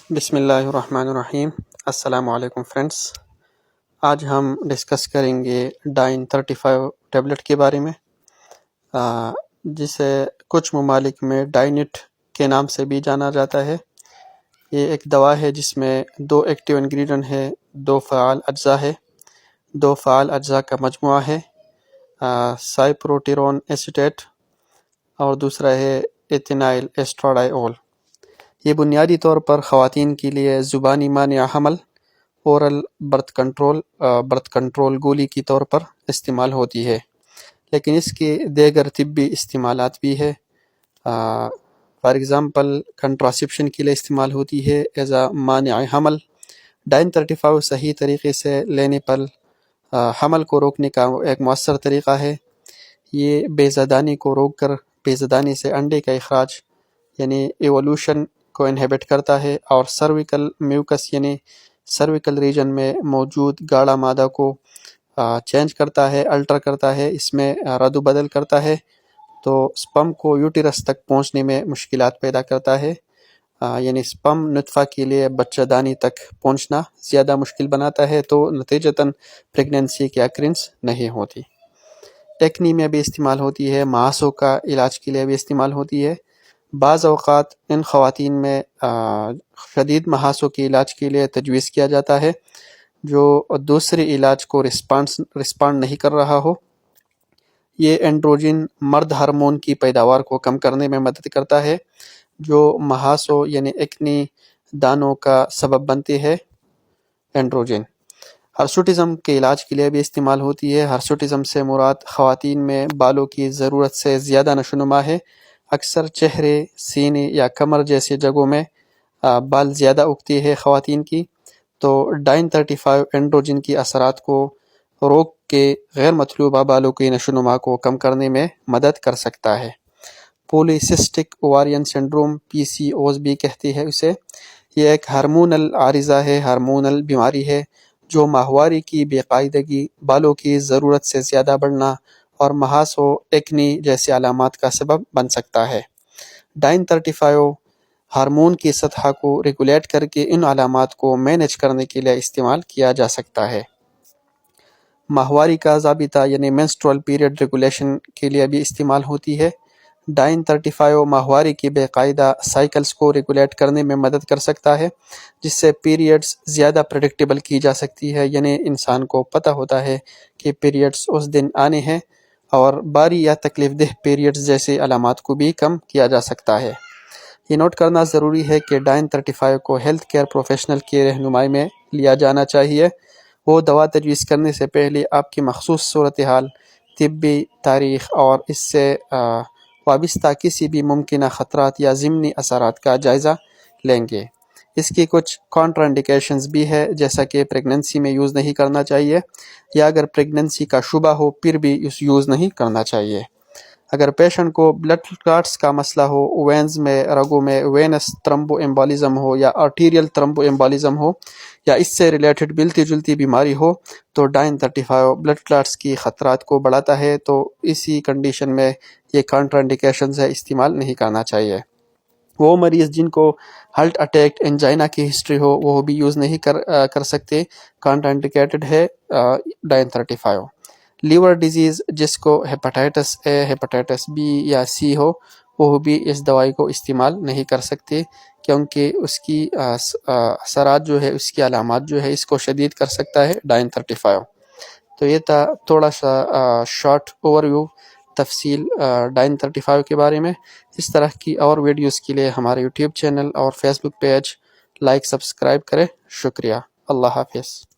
بسم اللہ الرحمن الرحیم۔ السلام علیکم فرینڈس، آج ہم ڈسکس کریں گے ڈائن 35 ٹیبلٹ کے بارے میں، جسے کچھ ممالک میں ڈائنٹ کے نام سے بھی جانا جاتا ہے۔ یہ ایک دوا ہے جس میں 2 ایکٹیو انگریڈینٹ ہے، 2 فعال اجزاء ہے، 2 فعال اجزاء کا مجموعہ ہے، سائپروٹیرون ایسیٹیٹ اور دوسرا ہے ایتھینائل ایسٹراڈائول۔ یہ بنیادی طور پر خواتین کے لیے زبانی مانع حمل اورل برتھ کنٹرول گولی کی طور پر استعمال ہوتی ہے، لیکن اس کے دیگر طبی استعمالات بھی ہے۔ فار ایگزامپل کنٹراسیپشن کے لیے استعمال ہوتی ہے ایز اے مانع حمل۔ ڈائن 35 صحیح طریقے سے لینے پر حمل کو روکنے کا ایک مؤثر طریقہ ہے۔ یہ بے زادانی کو روک کر بے زادانی سے انڈے کا اخراج یعنی ایولوشن کو انہیبٹ کرتا ہے، اور سرویکل میوکس یعنی سرویکل ریجن میں موجود گاڑھا مادہ کو چینج کرتا ہے، الٹر کرتا ہے، اس میں رد و بدل کرتا ہے، تو سپم کو یوٹیرس تک پہنچنے میں مشکلات پیدا کرتا ہے، یعنی سپم نطفہ کے لیے بچہ دانی تک پہنچنا زیادہ مشکل بناتا ہے، تو نتیجتاً پریگنینسی کی اکرنس نہیں ہوتی۔ ایکنی میں بھی استعمال ہوتی ہے، مہاسوں کا علاج کے لیے بھی استعمال ہوتی ہے۔ بعض اوقات ان خواتین میں شدید مہاسوں کے علاج کے لیے تجویز کیا جاتا ہے جو دوسرے علاج کو رسپانڈ نہیں کر رہا ہو۔ یہ اینڈروجن مرد ہارمون کی پیداوار کو کم کرنے میں مدد کرتا ہے جو مہاسوں یعنی ایکنی دانوں کا سبب بنتی ہے۔ اینڈروجن ہرسوٹزم کے علاج کے لیے بھی استعمال ہوتی ہے۔ ہرسوٹزم سے مراد خواتین میں بالوں کی ضرورت سے زیادہ نشوونما ہے۔ اکثر چہرے، سینے یا کمر جیسی جگہوں میں بال زیادہ اگتی ہے خواتین کی، تو ڈائن 35 اینڈروجن کی اثرات کو روک کے غیر مطلوبہ بالوں کی نشوونما کو کم کرنے میں مدد کر سکتا ہے۔ پولی سسٹک اووارین سنڈروم PCOS بھی کہتی ہے اسے۔ یہ ایک ہارمونل عارضہ ہے، ہارمونل بیماری ہے جو ماہواری کی بے قاعدگی، بالوں کی ضرورت سے زیادہ بڑھنا اور مہاسوں ایکنی جیسی علامات کا سبب بن سکتا ہے۔ ڈائن 35 ہارمون کی سطح کو ریگولیٹ کر کے ان علامات کو مینیج کرنے کے لیے استعمال کیا جا سکتا ہے۔ ماہواری کا ضابطہ یعنی مینسٹرول پیریڈ ریگولیشن کے لیے بھی استعمال ہوتی ہے۔ ڈائن 35 ماہواری کی بے قاعدہ سائیکلز کو ریگولیٹ کرنے میں مدد کر سکتا ہے، جس سے پیریڈز زیادہ پریڈکٹیبل کی جا سکتی ہے، یعنی انسان کو پتہ ہوتا ہے کہ پیریڈز اس دن آنے ہیں، اور باری یا تکلیف دہ پیریڈز جیسے علامات کو بھی کم کیا جا سکتا ہے۔ یہ نوٹ کرنا ضروری ہے کہ ڈائن 35 کو ہیلتھ کیئر پروفیشنل کی رہنمائی میں لیا جانا چاہیے۔ وہ دوا تجویز کرنے سے پہلے آپ کی مخصوص صورتحال، طبی تاریخ اور اس سے وابستہ کسی بھی ممکنہ خطرات یا ضمنی اثرات کا جائزہ لیں گے۔ اس کی کچھ کانٹرا انڈیکیشنز بھی ہے، جیسا کہ پریگننسی میں یوز نہیں کرنا چاہیے، یا اگر پریگننسی کا شبہ ہو پھر بھی یوز نہیں کرنا چاہیے۔ اگر پیشنٹ کو بلڈ کلاٹس کا مسئلہ ہو، وینز میں، رگوں میں وینس تھرمبو ایمبولزم ہو یا آرٹیریل تھرمبو ایمبولزم ہو، یا اس سے ریلیٹڈ ملتی جلتی بیماری ہو، تو ڈائن 35 بلڈ کلاٹس کی خطرات کو بڑھاتا ہے، تو اسی کنڈیشن میں یہ کانٹرا انڈیکیشنز ہے، استعمال نہیں کرنا چاہیے۔ وہ مریض جن کو ہارٹ اٹیک، انجائنا کی ہسٹری ہو، وہ بھی یوز نہیں کر سکتے، کانٹرا انڈیکیٹڈ ہے ڈائن 35۔ لیور ڈیزیز جس کو ہیپاٹائٹس A، ہیپاٹائٹس B یا C ہو، وہ بھی اس دوائی کو استعمال نہیں کر سکتے، کیونکہ اس کی اثرات جو ہے، اس کی علامات جو ہے، اس کو شدید کر سکتا ہے ڈائن 35۔ تو یہ تھا تھوڑا سا شارٹ اوور ویو تفصیل ڈائن 35 کے بارے میں۔ اس طرح کی اور ویڈیوز کے لیے ہمارے یوٹیوب چینل اور فیس بک پیج لائک سبسکرائب کریں۔ شکریہ۔ اللہ حافظ۔